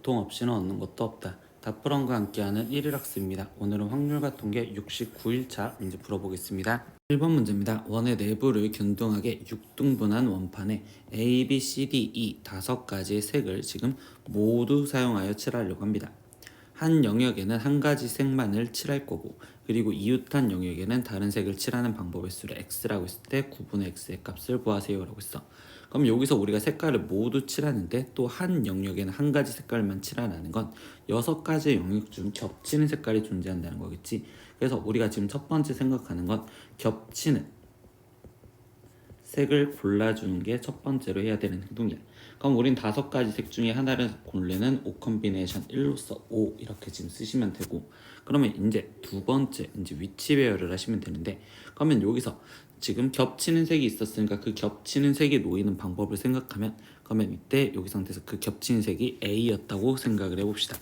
고통 없이는 얻는 것도 없다. 다프런과 함께하는 1일 학습입니다. 오늘은 확률과 통계 69일차 문제 풀어보겠습니다. 1번 문제입니다. 원의 내부를 균등하게 6등분한 원판에 A, B, C, D, E 5가지의 색을 지금 모두 사용하여 칠하려고 합니다. 한 영역에는 한 가지 색만을 칠할 거고, 그리고 이웃한 영역에는 다른 색을 칠하는 방법의 수를 x라고 했을 때 9분의 x의 값을 구하세요 라고 했어. 그럼 여기서 우리가 색깔을 모두 칠하는데 또 한 영역에는 한 가지 색깔만 칠하라는 건 6가지의 영역 중 겹치는 색깔이 존재한다는 거겠지. 그래서 우리가 지금 첫 번째 생각하는 건 겹치는 색을 골라주는 게 첫 번째로 해야 되는 행동이야. 그럼 우린 5가지 색 중에 하나를 고르는 O 컨비네이션 1로서 O 이렇게 지금 쓰시면 되고, 그러면 이제 두 번째 이제 위치 배열을 하시면 되는데, 그러면 여기서 지금 겹치는 색이 있었으니까 그 겹치는 색이 놓이는 방법을 생각하면, 그러면 이때 여기 상태에서 그 겹치는 색이 A였다고 생각을 해봅시다.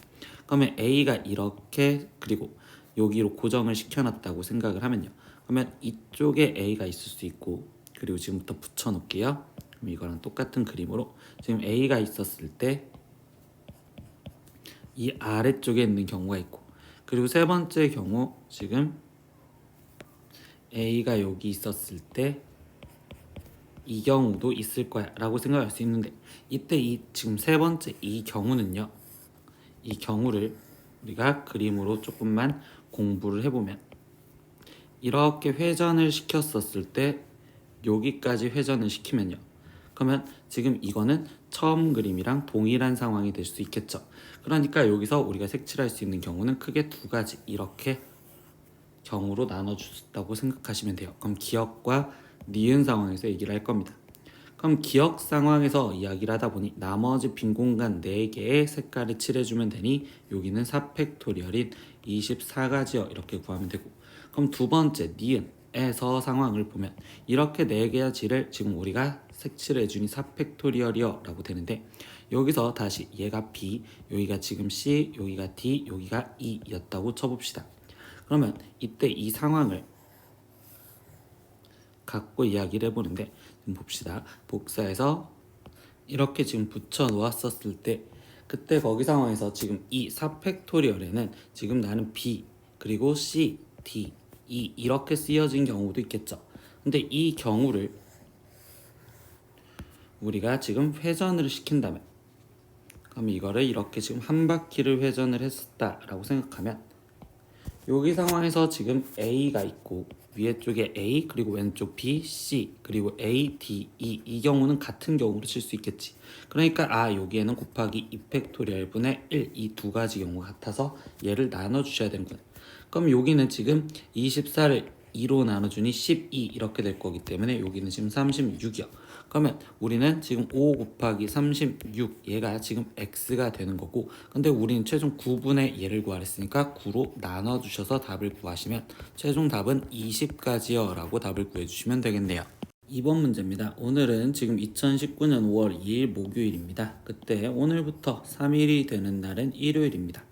그러면 A가 이렇게 그리고 여기로 고정을 시켜놨다고 생각을 하면요, 그러면 이쪽에 A가 있을 수 있고, 그리고 지금부터 붙여 놓을게요. 그럼 이거랑 똑같은 그림으로 지금 A가 있었을 때 이 아래쪽에 있는 경우가 있고, 그리고 세 번째 경우 지금 A가 여기 있었을 때 이 경우도 있을 거야 라고 생각할 수 있는데, 이때 이 지금 세 번째 이 경우는요, 이 경우를 우리가 그림으로 조금만 공부를 해보면 이렇게 회전을 시켰었을 때 여기까지 회전을 시키면요, 그러면 지금 이거는 처음 그림이랑 동일한 상황이 될 수 있겠죠. 그러니까 여기서 우리가 색칠할 수 있는 경우는 크게 2가지 이렇게 경우로 나눠주셨다고 생각하시면 돼요. 그럼 기억과 니은 상황에서 얘기를 할 겁니다. 그럼 기억 상황에서 이야기를 하다 보니 나머지 빈 공간 4개의 색깔을 칠해주면 되니 여기는 4팩토리얼인 24가지요 이렇게 구하면 되고, 그럼 두 번째 니은에서 상황을 보면 이렇게 4가지를 지금 우리가 색칠해주니 4팩토리얼이요 라고 되는데, 여기서 다시 얘가 B, 여기가 지금 C, 여기가 D, 여기가 E 였다고 쳐봅시다. 그러면 이때 이 상황을 갖고 이야기를 해보는데, 봅시다. 복사해서 이렇게 지금 붙여 놓았었을 때 그때 거기 상황에서 지금 이 4팩토리얼에는 지금 나는 B 그리고 C, D, E 이렇게 쓰여진 경우도 있겠죠. 근데 이 경우를 우리가 지금 회전을 시킨다면, 그럼 이거를 이렇게 지금 한 바퀴를 회전을 했었다라고 생각하면 여기 상황에서 지금 A가 있고 위에 쪽에 A 그리고 왼쪽 B, C 그리고 A, D, E 이 경우는 같은 경우로 칠 수 있겠지. 그러니까 여기에는 곱하기 2팩토리얼 분의 1 이 2가지 경우가 같아서 얘를 나눠주셔야 되는구나. 그럼 여기는 지금 24를 2로 나눠주니 12 이렇게 될 거기 때문에 여기는 지금 36이요. 그러면 우리는 지금 5 곱하기 36 얘가 지금 x가 되는 거고, 근데 우리는 최종 9분의 얘를 구하랬으니까 9로 나눠주셔서 답을 구하시면 최종 답은 20가지요 라고 답을 구해주시면 되겠네요. 2번 문제입니다. 오늘은 지금 2019년 5월 2일 목요일입니다. 그때 오늘부터 3일이 되는 날은 일요일입니다.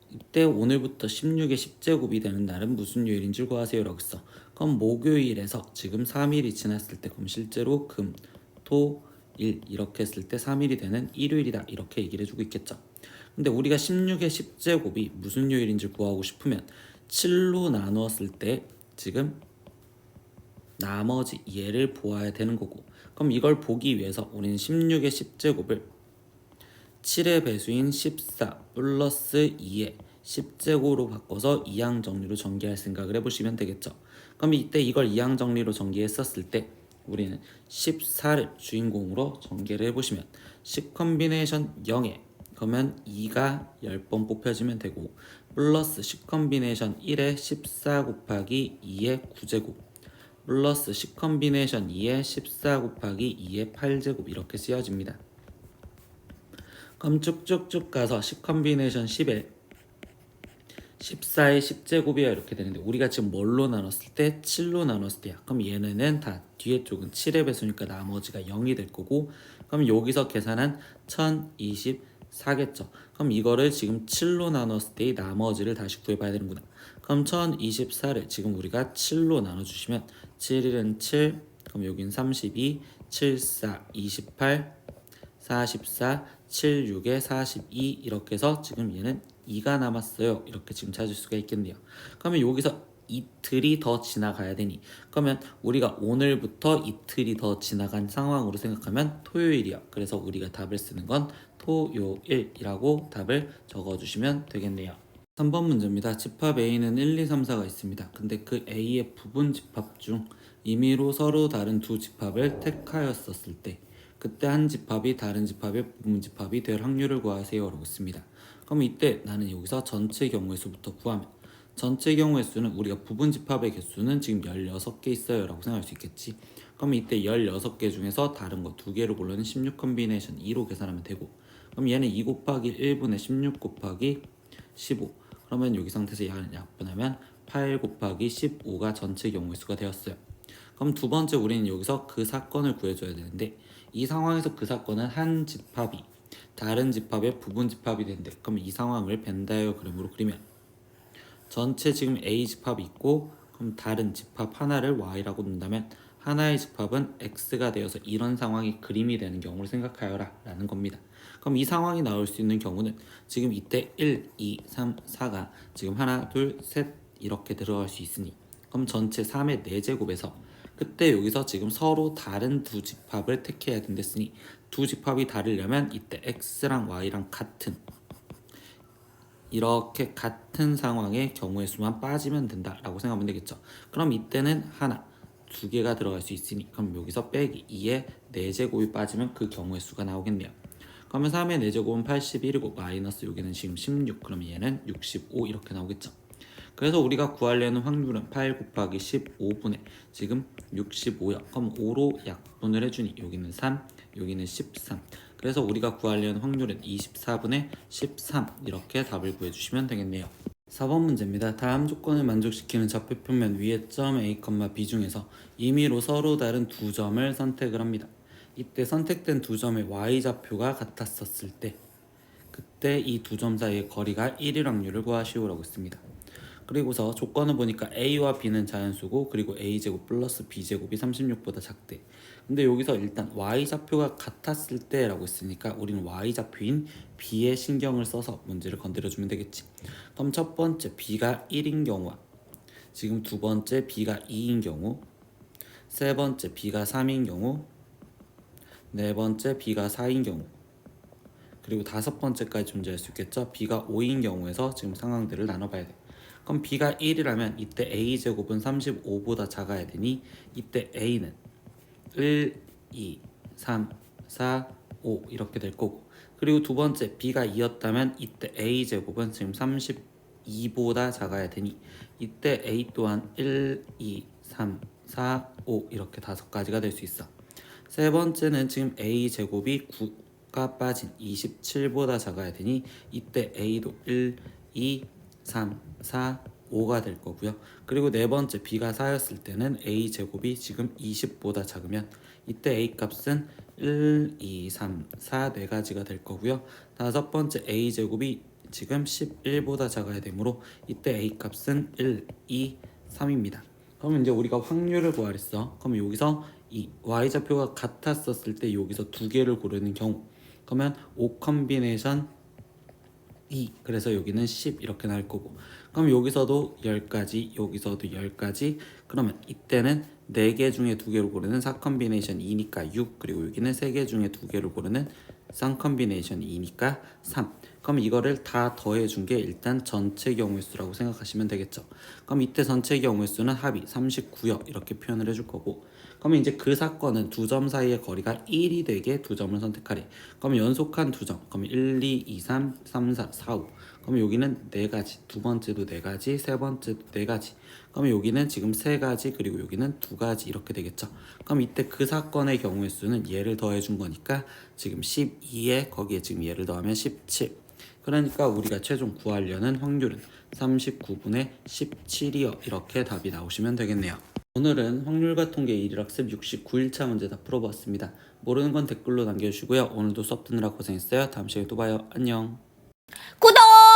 이때 오늘부터 16의 10제곱이 되는 날은 무슨 요일인지 구하세요 라고 했어. 그럼 목요일에서 지금 3일이 지났을 때, 그럼 실제로 금, 토, 일 이렇게 했을 때 3일이 되는 일요일이다 이렇게 얘기를 해주고 있겠죠. 근데 우리가 16의 10제곱이 무슨 요일인지 구하고 싶으면 7로 나누었을 때 지금 나머지 얘를 보아야 되는 거고, 그럼 이걸 보기 위해서 우리는 16의 10제곱을 7의 배수인 14 플러스 2의 10제곱으로 바꿔서 이항 정리로 전개할 생각을 해보시면 되겠죠. 그럼 이때 이걸 이항 정리로 전개했었을 때 우리는 14를 주인공으로 전개를 해보시면 10 컨비네이션 0에 그러면 2가 10번 뽑혀지면 되고, 플러스 10 컨비네이션 1에 14 곱하기 2의 9제곱 플러스 10 컨비네이션 2에 14 곱하기 2의 8제곱 이렇게 쓰여집니다. 그럼 쭉쭉쭉 가서 10 컨비네이션 10에 14의 10제곱이야 이렇게 되는데, 우리가 지금 뭘로 나눴을 때 7로 나눴을 때야. 그럼 얘네는 다 뒤에 쪽은 7의 배수니까 나머지가 0이 될 거고, 그럼 여기서 계산한 1024겠죠. 그럼 이거를 지금 7로 나눴을 때의 나머지를 다시 구해봐야 되는구나. 그럼 1024를 지금 우리가 7로 나눠주시면 7일은 7, 그럼 여긴 32, 7, 4, 28, 44, 7, 6에 42 이렇게 해서 지금 얘는 2가 남았어요. 이렇게 지금 찾을 수가 있겠네요. 그러면 여기서 이틀이 더 지나가야 되니, 그러면 우리가 오늘부터 이틀이 더 지나간 상황으로 생각하면 토요일이야. 그래서 우리가 답을 쓰는 건 토요일이라고 답을 적어주시면 되겠네요. 3번 문제입니다. 집합 A는 1, 2, 3, 4가 있습니다. 근데 그 A의 부분 집합 중 임의로 서로 다른 두 집합을 택하였었을 때 그때 한 집합이 다른 집합의 부분 집합이 될 확률을 구하세요 라고 씁니다. 그럼 이때 나는 여기서 전체 경우의 수부터 구하면, 전체 경우의 수는 우리가 부분 집합의 개수는 지금 16개 있어요 라고 생각할 수 있겠지. 그럼 이때 16개 중에서 다른 거 2개를 고르는 16 컨비네이션 2로 계산하면 되고, 그럼 얘는 2 곱하기 1분의 16 곱하기 15, 그러면 여기 상태에서 약분하면 8 곱하기 15가 전체 경우의 수가 되었어요. 그럼 두 번째 우리는 여기서 그 사건을 구해줘야 되는데, 이 상황에서 그 사건은 한 집합이 다른 집합의 부분 집합이 되는데, 그럼 이 상황을 벤 다이어그램으로 그리면 전체 지금 A 집합이 있고, 그럼 다른 집합 하나를 Y라고 놓는다면 하나의 집합은 X가 되어서 이런 상황이 그림이 되는 경우를 생각하여라 라는 겁니다. 그럼 이 상황이 나올 수 있는 경우는 지금 이때 1, 2, 3, 4가 지금 하나, 둘, 셋 이렇게 들어갈 수 있으니, 그럼 전체 3의 4제곱에서 그때 여기서 지금 서로 다른 두 집합을 택해야 된댔으니, 두 집합이 다르려면 이때 X랑 Y랑 같은 이렇게 같은 상황의 경우의 수만 빠지면 된다라고 생각하면 되겠죠. 그럼 이때는 하나, 2개가 들어갈 수 있으니, 그럼 여기서 빼기 2에 4제곱이 빠지면 그 경우의 수가 나오겠네요. 그러면 3의 4제곱은 81이고 마이너스 여기는 지금 16, 그러면 얘는 65 이렇게 나오겠죠. 그래서 우리가 구하려는 확률은 8 곱하기 15분의 지금 65요. 그럼 5로 약분을 해주니 여기는 3, 여기는 13. 그래서 우리가 구하려는 확률은 24분의 13 이렇게 답을 구해주시면 되겠네요. 4번 문제입니다. 다음 조건을 만족시키는 좌표표면 위의 점 A, B 중에서 임의로 서로 다른 두 점을 선택을 합니다. 이때 선택된 두 점의 Y좌표가 같았었을 때 그때 이 두 점 사이의 거리가 1일 확률을 구하시오라고 했습니다. 그리고서 조건을 보니까 A와 B는 자연수고, 그리고 A제곱 플러스 B제곱이 36보다 작대. 근데 여기서 일단 Y좌표가 같았을 때 라고 했으니까 우리는 Y좌표인 B에 신경을 써서 문제를 건드려주면 되겠지. 그럼 첫 번째 B가 1인 경우와 지금 두 번째 B가 2인 경우, 세 번째 B가 3인 경우, 네 번째 B가 4인 경우, 그리고 다섯 번째까지 존재할 수 있겠죠. B가 5인 경우에서 지금 상황들을 나눠봐야 돼. 그럼 B가 1이라면 이때 A제곱은 35보다 작아야 되니 이때 A는 1, 2, 3, 4, 5 이렇게 될 거고, 그리고 두 번째 B가 2였다면 이때 A제곱은 지금 32보다 작아야 되니 이때 A 또한 1, 2, 3, 4, 5 이렇게 5가지가 될 수 있어. 세 번째는 지금 A제곱이 9가 빠진 27보다 작아야 되니 이때 A도 1, 2, 3, 4, 5가 될 거고요. 그리고 네 번째 B가 4였을 때는 A제곱이 지금 20보다 작으면 이때 A 값은 1, 2, 3, 4 4가지가 될 거고요. 다섯 번째 A제곱이 지금 11보다 작아야 되므로 이때 A 값은 1, 2, 3입니다. 그러면 이제 우리가 확률을 구하랬어. 그럼 여기서 이 Y좌표가 같았었을 때 여기서 두 개를 고르는 경우, 그러면 5 컨비네이션 2, 그래서 여기는 10 이렇게 나올 거고, 그럼 여기서도 10가지, 여기서도 10가지, 그러면 이때는 4개 중에 2개를 고르는 4 컨비네이션 2니까 6, 그리고 여기는 3개 중에 2개를 고르는 3 컨비네이션 2니까 3. 그럼 이거를 다 더해준 게 일단 전체 경우의 수라고 생각하시면 되겠죠. 그럼 이때 전체 경우의 수는 합이 39요 이렇게 표현을 해줄 거고, 그러면 이제 그 사건은 두 점 사이의 거리가 1이 되게 두 점을 선택하래. 그럼 연속한 두 점, 그러면 1, 2, 2, 3, 3, 4, 4, 5. 그러면 여기는 4가지, 두 번째도 4가지, 세 번째도 4가지. 그러면 여기는 지금 3가지, 그리고 여기는 2가지 이렇게 되겠죠. 그럼 이때 그 사건의 경우의 수는 얘를 더해준 거니까 지금 12에 거기에 지금 얘를 더하면 17. 그러니까 우리가 최종 구하려는 확률은 39분의 17이요 이렇게 답이 나오시면 되겠네요. 오늘은 확률과 통계 1일학습 69일차 문제 다 풀어보았습니다. 모르는 건 댓글로 남겨주시고요. 오늘도 수업 듣느라 고생했어요. 다음 시간에 또 봐요. 안녕. 구독!